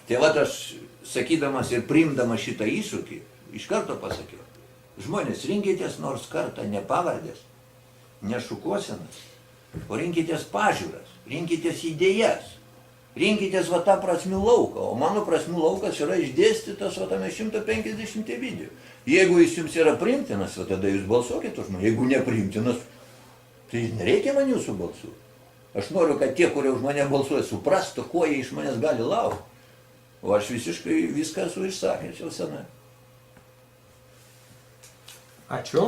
Tai vat aš, sakydamas ir priimdamas šitą iššūkį, iš karto pasakiau, žmonės, rinkitės nors kartą ne pavardės, ne šukuosenas, o rinkitės pažiūras, rinkitės idėjas, rinkitės va tą prasmių lauką, o mano prasmių laukas yra išdėstytas va tame 150 video. Jeigu jis jums yra priimtinas, va tada jūs balsuokit už mane, jeigu nepriimtinas, tai nereikia man jūsų balsų. Aš noriu, kad tie, kurie už mane balsuoja, suprastų, ko jie iš manęs gali laukti. O aš visiškai viską esu išsakęs jau senai. Ačiū.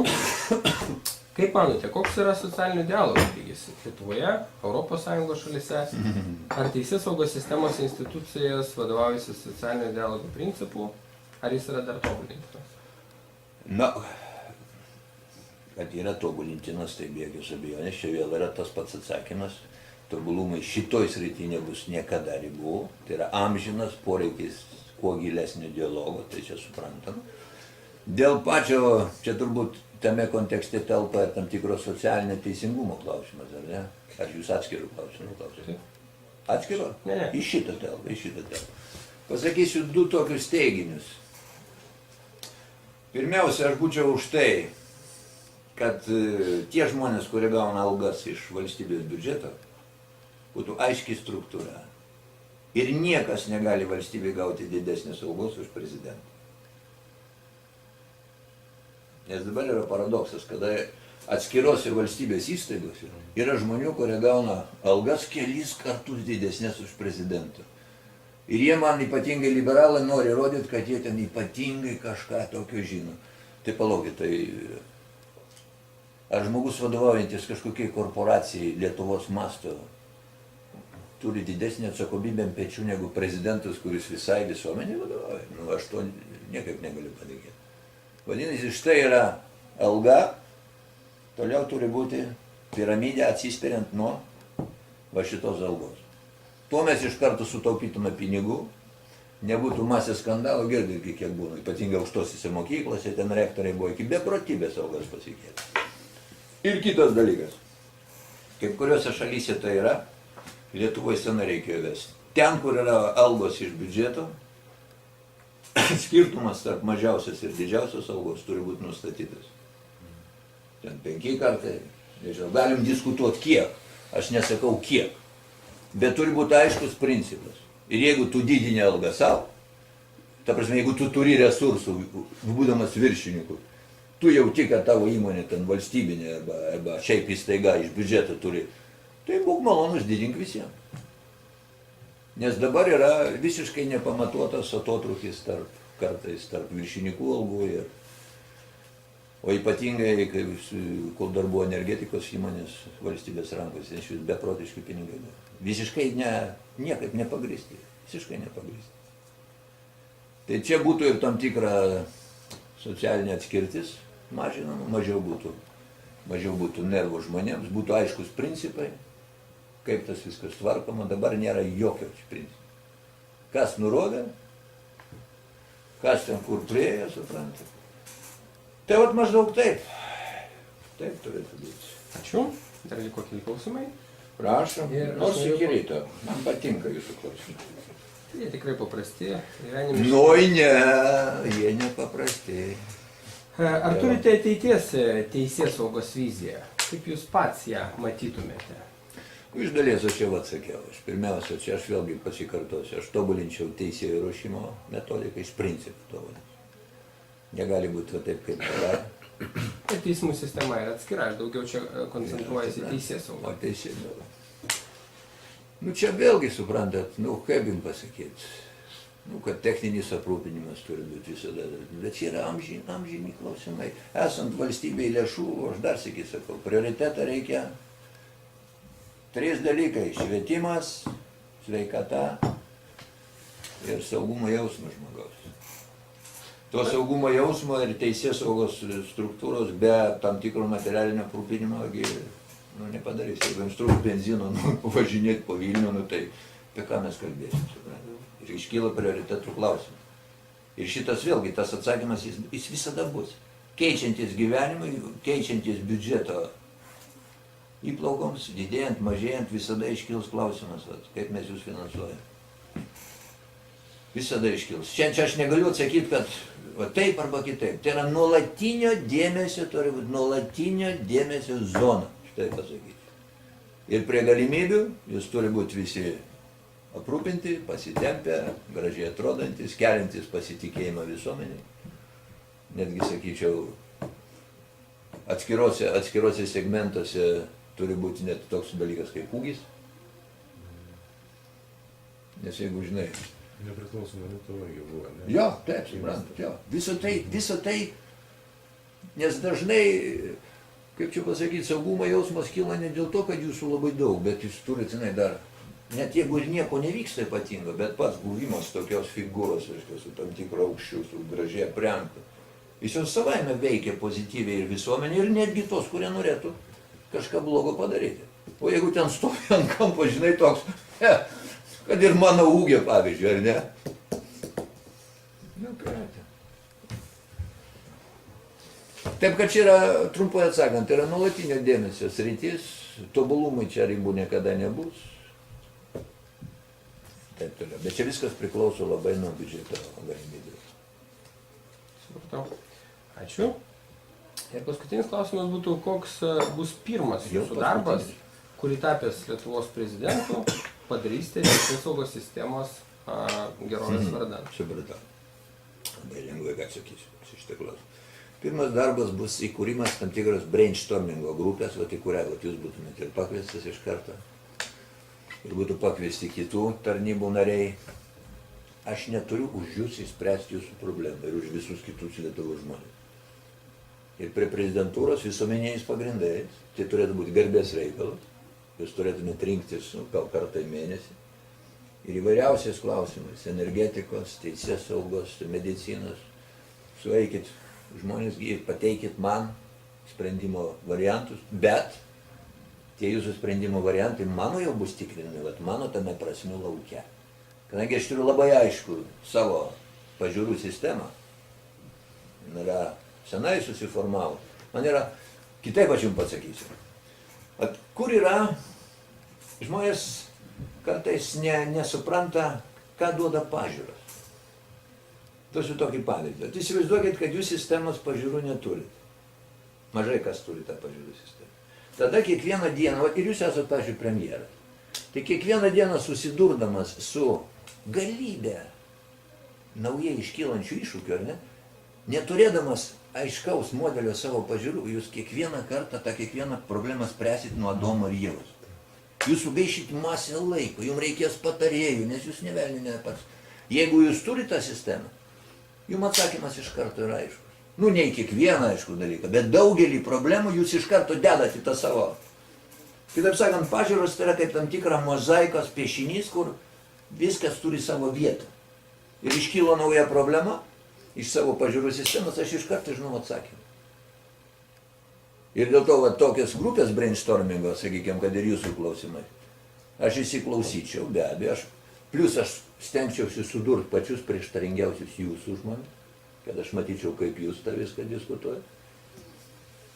Kaip manote, koks yra socialinių dialogų lygis Lietuvoje, ES šalyse? Ar teisės saugos sistemos institucijos vadovaujasi socialinių dialogų principų, ar jis yra dar tobulintinas? Na, kad yra tobulintinas, tai be jokios abejonės, čia vėl yra tas pats atsakymas. Tobulumai šitoj srity nebus niekada ribų, tai yra amžinas poreikis kuo gilesnio dialogo, tai čia suprantama. Dėl pačio, čia turbūt tame kontekste telpa tam tikro socialinio teisingumo klausimas, ar ne? Ar jūs atskirų klausimų klausite? Atskiro? Ne. Į šitą telpa. Pasakysiu du tokius teiginius. Pirmiausia, aš būčiau už tai, kad tie žmonės, kurie gauna algas iš valstybės biudžeto, būtų aiški struktūra. Ir niekas negali valstybei gauti didesnės algos už prezidentą. Nes dabar yra paradoksas, kada atskirose valstybės įstaigose yra žmonių, kurie gauna algas kelis kartus didesnės už prezidentą. Ir jie man ypatingai liberalai nori rodyti, kad jie ten ypatingai kažką tokio žino. Tai palaukit, tai ar žmogus vadovaujantis kažkokiai korporacijai Lietuvos masto turi didesnį atsakomybę ant pečių negu prezidentas, kuris visai visuomenė vadovauja? Nu, aš to niekaip negaliu padaryti. Vadinasi, štai yra alga, toliau turi būti piramidė atsispiriant nuo va šitos algos. Tuo mes iš karto sutaupytume pinigų, nebūtų masės skandalų, girdite, kiek būna, ypatingai aukštosiose mokyklose, ten rektoriai buvo iki beprotybės algas pasikėlę. Ir kitas dalykas, kaip kuriuose šalyse tai yra, Lietuvoje sena reikėjo vesti. Ten, kur yra algos iš biudžeto, skirtumas tarp mažiausios ir didžiausios algos turi būti nustatytas. Ten 5 kartai, nežinau, galim diskutuoti kiek, aš nesakau kiek, bet turi būti aiškus principas. Ir jeigu tu didini algą savo, ta prasme, jeigu tu turi resursų, būdamas viršininku, tu jauti, kad tavo įmonė ten valstybinė arba šiaip įstaiga iš biudžeto turi, tai būk malonus, didink visiems. Nes dabar yra visiškai nepamatuotas atotrūkis kartais tarp viršinikų algų ir, o ypatingai, kol dar buvo energetikos įmonės valstybės rankose, iš vis beprotiški pinigai. Visiškai niekaip nepagristi, visiškai nepagristi. Tai čia būtų ir tam tikra socialinė atskirtis mažinama, mažiau būtų nervų žmonėms, būtų aiškus principai, kaip tas viskas tvarkoma, dabar nėra jokio principų. Kas nurodė, kas ten kur priejo, suprantate. Tai vat maždaug taip. Taip turėtų būti. Ačiū. Dar liko keli klausimai. Prašom. Nors iki ryto. Man patinka jūsų klausimai. Jie tikrai paprasti. Noi ne, jie nepaprasti. Ar turite ateities teisės saugos viziją? Kaip jūs pats ją matytumėte? Iš dalies aš jau atsakiau. Pirmiausia, čia aš vėlgi pasikartosiu. Aš tobulinčiau teisėjų ruošimo metodiką iš principų tobulinti. Negali būti taip, kaip yra. Teismų sistema yra atskira, aš daugiau čia koncentruojasi teisės saugą. O teisės saugą. Nu čia vėlgi suprantat, kaip jums pasakyti, kad techninis aprūpinimas turi būti visada. Bet čia yra amžini klausimai. Esant valstybei lėšų, aš dar sykį sakau, prioritetą reikia 3 dalykai – švietimas, sveikata ir saugumo jausmas žmogaus. To saugumo jausmo ir teisės saugos struktūros be tam tikro materialinio aprūpinimo nepadarys. Jeigu jums trūks benzino, važinėti po Vilnių, tai apie ką mes kalbėsim. Ir iškyla prioritetų klausimas. Ir šitas vėlgi, tas atsakymas, jis visada bus. Keičiantis gyvenimui, keičiantis biudžeto įplaukoms, didėjant, mažėjant, visada iškils klausimas, kaip mes jūs finansuojame. Visada iškils. Čia aš negaliu atsakyti, kad va taip arba kitaip. Tai yra nuolatinio dėmesio, turi būti nuolatinio dėmesio zona. Štai pasakyti. Ir prie galimybių jūs turi būti visi aprūpinti, pasitempę, gražiai atrodantis, keliantis pasitikėjimą visuomeniai. Netgi, sakyčiau, atskiruose segmentuose turi būti net toks dalykas kaip ūgis. Nes jeigu žinai... Nepriklausomai nuo to irgi buvo, ne? Jo, taip, suprantat, jo. Visą tai, nes dažnai, kaip čia pasakyti, saugumo jausmas kyla ne dėl to, kad jūsų labai daug, bet jūs turite, žinai, dar, net jeigu ir nieko nevyksta ypatingo, bet pats buvimas tokios figūros, reiškia, su tam tikro aukščiu, su gražiai aprengtu, jis jau savaime veikia pozityviai ir visuomenė, ir netgi tos, kurie norėtų kažką blogo padaryti. O jeigu ten stovi ant kampo, žinai, toks, kad ir mano ūgio, pavyzdžiui, ar ne? Nu, karate. Taip, kad čia yra, trumpai atsakant, tai yra nuolatinio dėmesio sritis, tobulumai čia ribų niekada nebus. Taip toliau. Bet čia viskas priklauso labai nuo biudžeto galimybių. Supratau. Ačiū. Ir paskutinis klausimas būtų, koks bus pirmas jūsų darbas, kurį tapęs Lietuvos prezidentu padarysite teisėsaugos sistemos gerovės vardan. Supratau. Labai lengvai atsakysiu šitą klausimą. Pirmas darbas bus įkūrimas tam tikros brainstormingo grupės, į kurią jūs būtumėte ir pakviestas iš karto. Ir būtų pakviesti kitų tarnybų nariai. Aš neturiu už jūs įspręsti jūsų problemą ir už visus kitus Lietuvos žmonės. Ir prie prezidentūros visuomeniniais pagrindais, tai turėtų būti garbės reikalas, jūs turėtumėte rinktis gal kartą į mėnesį. Ir įvairiausiais klausimais, energetikos, teisės saugos, medicinos, sueikit žmonės, pateikit man sprendimo variantus, bet tie jūsų sprendimo variantai mano jau bus tikrinami, vat mano tame prasmių lauke. Kadangi aš turiu labai aišku savo pažiūrų sistemą, jin yra senai susiformavo, man yra, kitaip aš jums pasakysiu, vat kur yra, žmonės kartais nesupranta, ką duoda pažiūros. Duosiu tokį pavyzdį. Įsivaizduokit, kad jūs sistemos pažiūrų neturite. Mažai kas turi tą pažiūrų sistemą. Tada kiekvieną dieną, ir jūs esate, pavyzdžiui, premjeras, tai kiekvieną dieną susidurdamas su galybė naujai iškylančių iššūkių, ar ne, neturėdamas aiškaus modelio savo pažiūrų, jūs kiekvieną kartą tą kiekvieną problemą spręsit nuo Adomo ir Ievos. Jūs sugaišit masę laiko, jums reikės patarėjų, nes jūs nevelnė pats. Jeigu jūs turite tą sistemą, jums atsakymas iš karto yra aiškus. Nu, ne į kiekvieną aišku dalyką, bet daugelį problemų jūs iš karto dedat į tą savo. Kitaip sakant, pažiūros tai yra kaip tam tikra mozaikos piešinys, kur viskas turi savo vietą. Ir iškylo nauja problema, iš savo pažiūrų sistemos aš iš karto žinau atsakymą. Ir dėl to tokios grupės brainstormingo, sakykime, kad ir jūsų klausimai, aš įsiklausyčiau, be abejo, plus aš stengčiausi sudurti pačius prieštaringiausius jūsų žmonės, kad aš matyčiau, kaip jūs tą viską diskutuojate.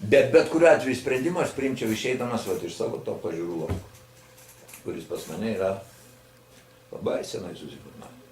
Bet kuriuo atveju sprendimą aš priimčiau išeidamas iš savo to pažiūrų lauko, kuris pas mane yra labai senai susiformavęs.